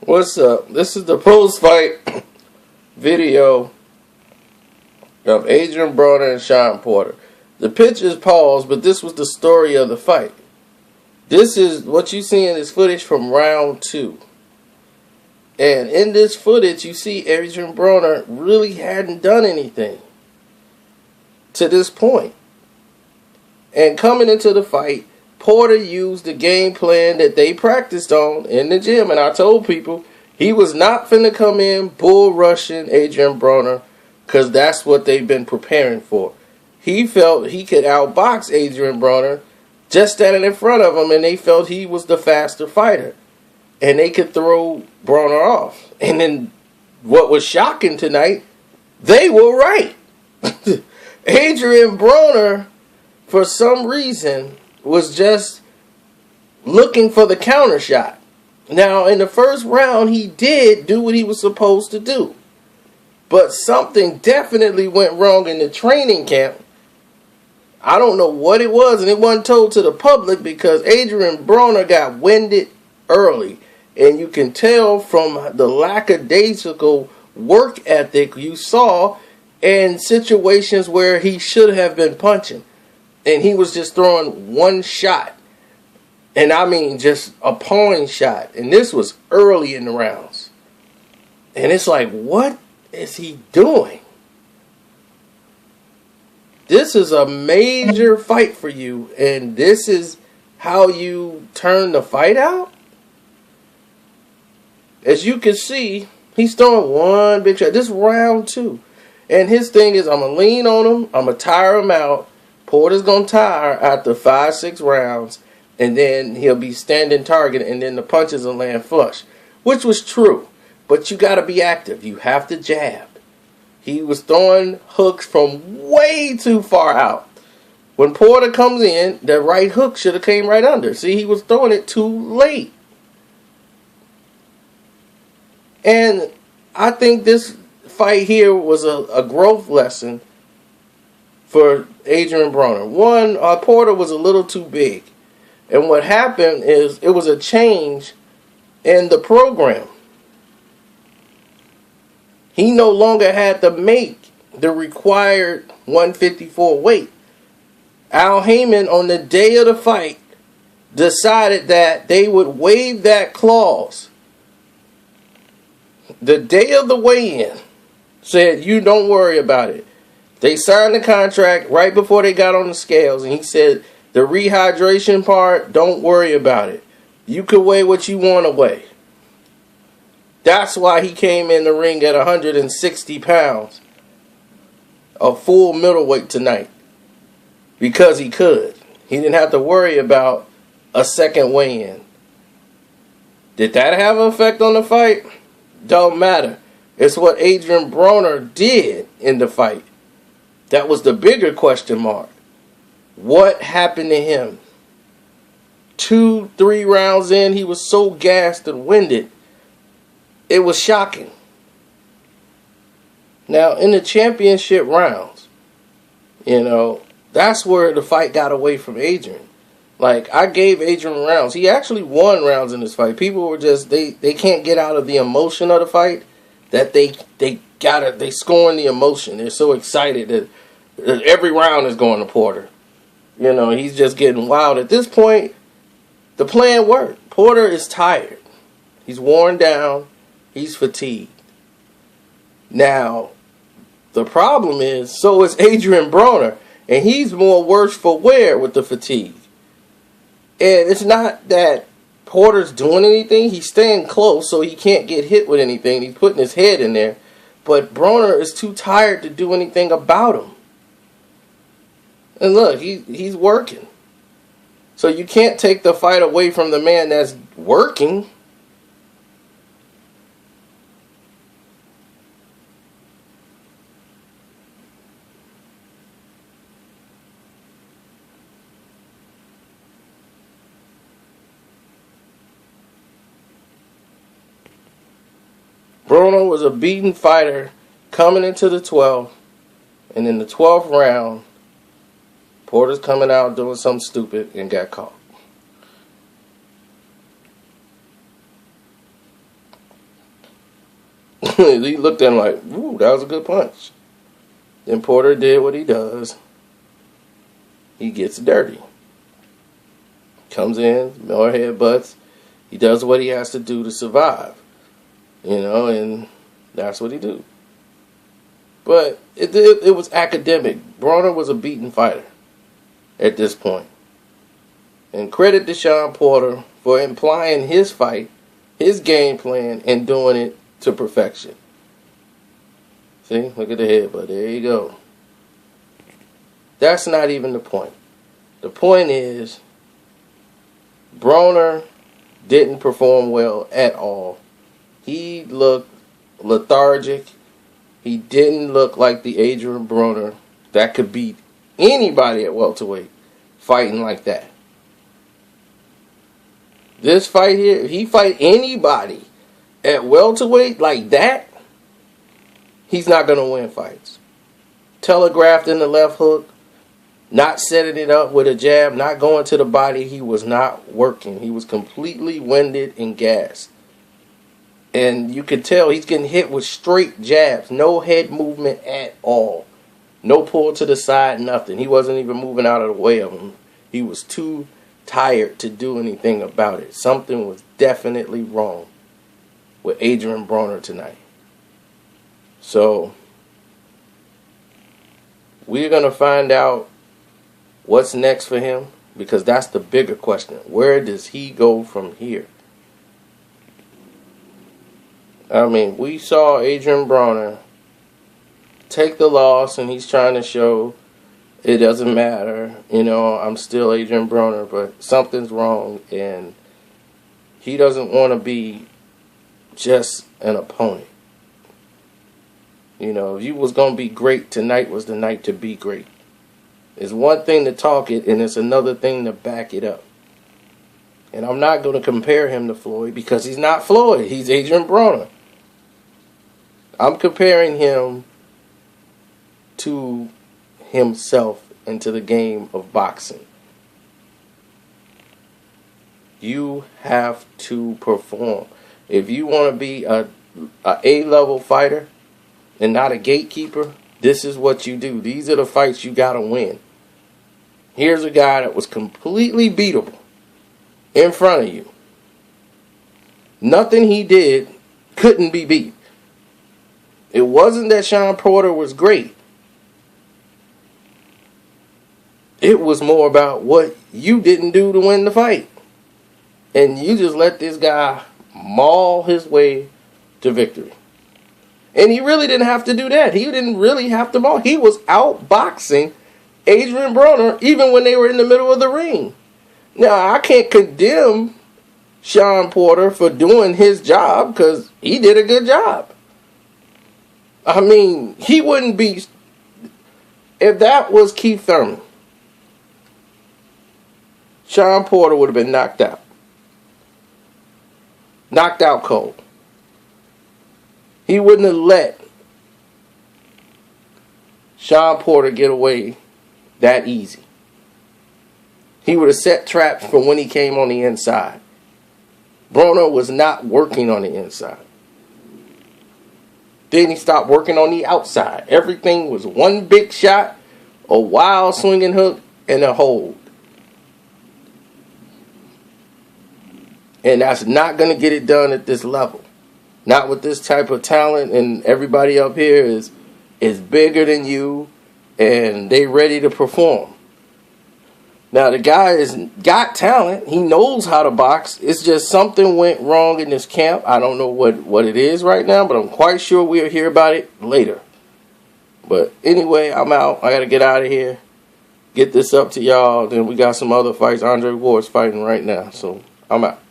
What's up? This is the post-fight video of Adrian Broner and Shawn Porter. The pitch is paused, but this was the story of the fight. This is what you see in this footage from round 2. And in this footage, you see Adrian Broner really hadn't done anything to this point. And coming into the fight, Porter used the game plan that they practiced on in the gym. And I told people he was not finna come in bull rushing Adrian Broner because that's what they've been preparing for. He felt he could outbox Adrian Broner just standing in front of him, and they felt he was the faster fighter. And they could throw Broner off. And then what was shocking tonight, they were right. Adrian Broner, for some reason, was just looking for the counter shot. Now, in the first round, he did do what he was supposed to do. But something definitely went wrong in the training camp. I don't know what it was, and it wasn't told to the public because Adrian Broner got winded early. And you can tell from the lackadaisical work ethic you saw in situations where he should have been punching. And he was just throwing one shot. And I mean just a pawing shot. And this was early in the rounds. And it's like, what is he doing? This is a major fight for you. And this is how you turn the fight out? As you can see, he's throwing one big shot. This is round 2. And his thing is, I'm going to lean on him. I'm going to tire him out. Porter's going to tire after 5-6 rounds. And then he'll be standing target. And then the punches will land flush. Which was true. But you got to be active. You have to jab. He was throwing hooks from way too far out. When Porter comes in, that right hook should have came right under. See, he was throwing it too late. And I think this fight here was a growth lesson for Adrian Broner. One, Porter was a little too big. And what happened is it was a change in the program. He no longer had to make the required 154 weight. Al Heyman, on the day of the fight, decided that they would waive that clause. The day of the weigh-in, said, you don't worry about it. They signed the contract right before they got on the scales, and he said, the rehydration part, don't worry about it. You can weigh what you want to weigh. That's why he came in the ring at 160 pounds, a full middleweight tonight, because he could. He didn't have to worry about a second weigh-in. Did that have an effect on the fight? Don't matter. It's what Adrian Broner did in the fight. That was the bigger question mark. What happened to him? 2-3 rounds in, he was so gassed and winded. It was shocking. Now, in the championship rounds, that's where the fight got away from Adrian. Like, I gave Adrian rounds. He actually won rounds in this fight. People were just, they can't get out of the emotion of the fight that they scoring the emotion. They're so excited that every round is going to Porter. He's just getting wild. At this point, the plan worked. Porter is tired. He's worn down. He's fatigued. Now, the problem is, so is Adrian Broner. And he's more worse for wear with the fatigue. And it's not that Porter's doing anything. He's staying close so he can't get hit with anything. He's putting his head in there. But Broner is too tired to do anything about him. And look, he's working. So you can't take the fight away from the man that's working. Broner was a beaten fighter coming into the 12th. And in the 12th round, Porter's coming out doing something stupid and got caught. He looked at him like, ooh, that was a good punch. Then Porter did what he does. He gets dirty. Comes in, more headbutts. He does what he has to do to survive. And that's what he do. But it was academic. Broner was a beaten fighter at this point. And credit to Shawn Porter for implying his fight, his game plan, and doing it to perfection. See? Look at the headbutt. There you go. That's not even the point. The point is, Broner didn't perform well at all. He looked lethargic. He didn't look like the Adrian Broner that could beat anybody at welterweight fighting like that. This fight here, if he fight anybody at welterweight like that, he's not going to win fights. Telegraphed in the left hook, not setting it up with a jab, not going to the body. He was not working. He was completely winded and gassed. And you could tell he's getting hit with straight jabs. No head movement at all. No pull to the side, nothing. He wasn't even moving out of the way of him. He was too tired to do anything about it. Something was definitely wrong with Adrian Broner tonight. So, we're going to find out what's next for him, because that's the bigger question. Where does he go from here? I mean, we saw Adrian Broner take the loss, and he's trying to show it doesn't matter. I'm still Adrian Broner, but something's wrong, and he doesn't want to be just an opponent. If you was going to be great, tonight was the night to be great. It's one thing to talk it, and it's another thing to back it up. And I'm not going to compare him to Floyd, because he's not Floyd. He's Adrian Broner. I'm comparing him to himself and to the game of boxing. You have to perform. If you want to be a A-level fighter and not a gatekeeper, this is what you do. These are the fights you got to win. Here's a guy that was completely beatable in front of you. Nothing he did couldn't be beat. It wasn't that Shawn Porter was great. It was more about what you didn't do to win the fight. And you just let this guy maul his way to victory. And he really didn't have to do that. He didn't really have to maul. He was outboxing Adrian Broner even when they were in the middle of the ring. Now, I can't condemn Shawn Porter for doing his job, because he did a good job. I mean, he wouldn't be... If that was Keith Thurman, Shawn Porter would have been knocked out. Knocked out cold. He wouldn't have let Shawn Porter get away that easy. He would have set traps for when he came on the inside. Broner was not working on the inside. Then he stopped working on the outside. Everything was one big shot, a wild swinging hook, and a hold. And that's not going to get it done at this level. Not with this type of talent, and everybody up here is bigger than you, and they ready to perform. Now, the guy has got talent. He knows how to box. It's just something went wrong in this camp. I don't know what it is right now, but I'm quite sure we'll hear about it later. But anyway, I'm out. I got to get out of here. Get this up to y'all. Then we got some other fights. Andre Ward's fighting right now. So I'm out.